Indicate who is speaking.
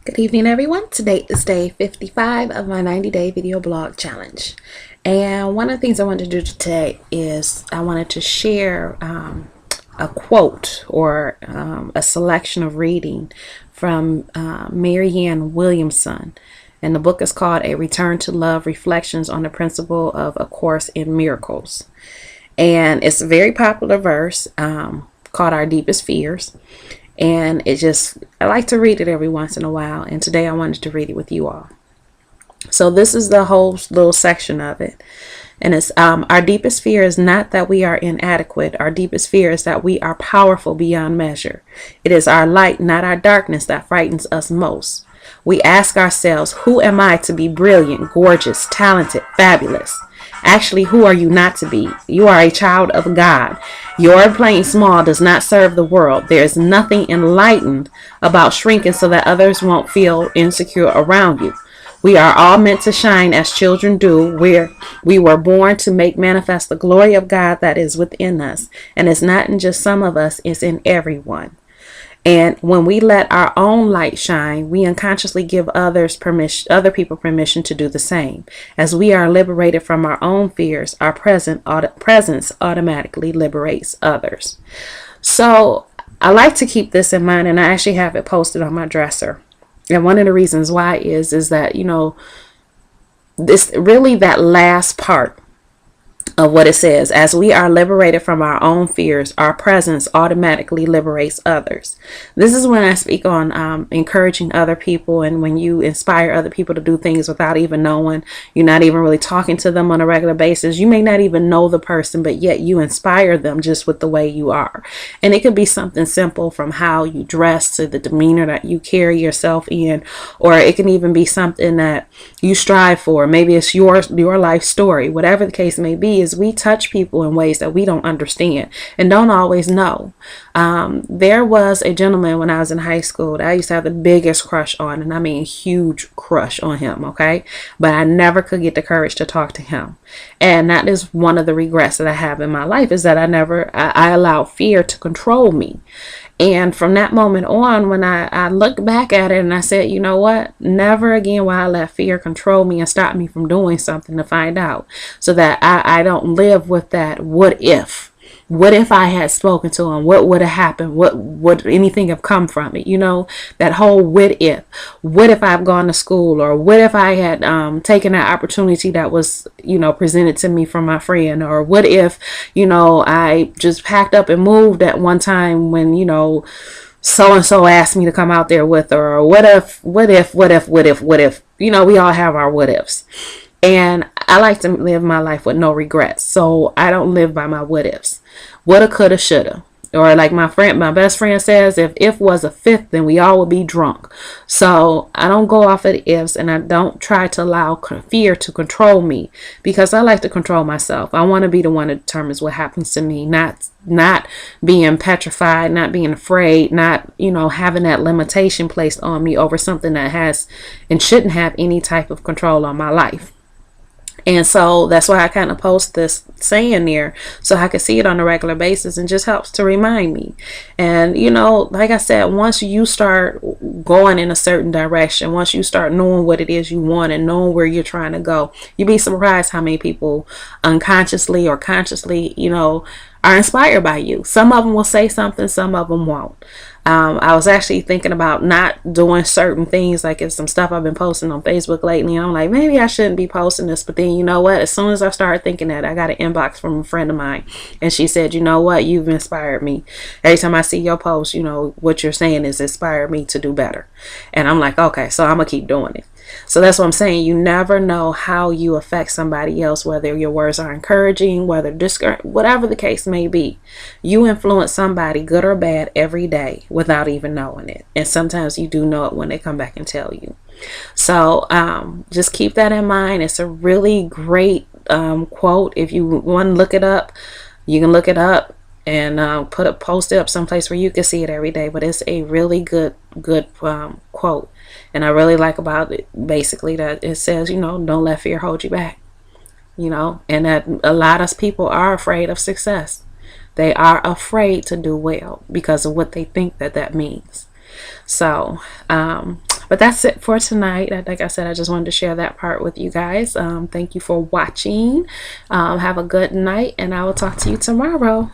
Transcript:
Speaker 1: Good evening, everyone. Today is day 55 of my 90-day video blog challenge. And one of the things I wanted to do today is I wanted to share a quote or a selection of reading from Marianne Williamson. And the book is called A Return to Love, Reflections on the Principle of A Course in Miracles. And it's a very popular verse called Our Deepest Fears. And I like to read it every once in a while. And today I wanted to read it with you all. So this is the whole little section of it. And it's our deepest fear is not that we are inadequate. Our deepest fear is that we are powerful beyond measure. It is our light, not our darkness, that frightens us most. We ask ourselves, who am I to be brilliant, gorgeous, talented, fabulous? Actually, who are you not to be? You are a child of God. Your playing small does not serve the world. There is nothing enlightened about shrinking so that others won't feel insecure around you. We are all meant to shine as children do, where we were born to make manifest the glory of God that is within us. And it's not in just some of us, it's in everyone. And when we let our own light shine, we unconsciously give other people permission to do the same. As we are liberated from our own fears, our presence automatically liberates others. So I like to keep this in mind, and I actually have it posted on my dresser. And one of the reasons why is that, this really that last part of what it says, as we are liberated from our own fears, our presence automatically liberates others. This is when I speak on encouraging other people, and when you inspire other people to do things without even knowing. You're not even really talking to them on a regular basis. You may not even know the person, but yet you inspire them just with the way you are. And it could be something simple, from how you dress to the demeanor that you carry yourself in, or it can even be something that you strive for. Maybe it's your life story. Whatever the case may be, is we touch people in ways that we don't understand and don't always know. There was a gentleman when I was in high school that I used to have the biggest crush on, and I mean huge crush on him, okay? But I never could get the courage to talk to him. And that is one of the regrets that I have in my life, is that I allowed fear to control me. And from that moment on, when I look back at it and I said, you know what, never again will I let fear control me and stop me from doing something to find out, so that I don't live with that what if. What if I had spoken to him? What would have happened? What would anything have come from it? That whole what if. What if I've gone to school? Or what if I had taken that opportunity that was, presented to me from my friend? Or what if, I just packed up and moved at one time when, so-and-so asked me to come out there with her? Or what if. We all have our what ifs. And I like to live my life with no regrets. So I don't live by my what ifs. Woulda, coulda, shoulda. Or like my best friend says, if was a fifth, then we all would be drunk. So I don't go off of the ifs, and I don't try to allow fear to control me, because I like to control myself. I want to be the one that determines what happens to me, not being petrified, not being afraid, not, having that limitation placed on me over something that has and shouldn't have any type of control on my life. And so that's why I kind of post this saying there, so I can see it on a regular basis, and just helps to remind me. And, like I said, once you start going in a certain direction, once you start knowing what it is you want and knowing where you're trying to go, you'd be surprised how many people unconsciously or consciously, are inspired by you. Some of them will say something, some of them won't. I was actually thinking about not doing certain things, like it's some stuff I've been posting on Facebook lately. I'm like, maybe I shouldn't be posting this. But then, you know what? As soon as I started thinking that, I got an inbox from a friend of mine, and she said, you know what? You've inspired me. Every time I see your post, what you're saying is inspired me to do better. And I'm like, okay, so I'm going to keep doing it. So that's what I'm saying. You never know how you affect somebody else, whether your words are encouraging, whether whatever the case may be. You influence somebody, good or bad, every day without even knowing it. And sometimes you do know it when they come back and tell you. So just keep that in mind. It's a really great quote. If you want to look it up, you can look it up and post it up someplace where you can see it every day. But it's a really good quote. And I really like about it, basically, that it says, don't let fear hold you back, and that a lot of people are afraid of success. They are afraid to do well because of what they think that means. So But that's it for tonight. Like I said, I just wanted to share that part with you guys. Thank you for watching. Have a good night, and I will talk to you tomorrow.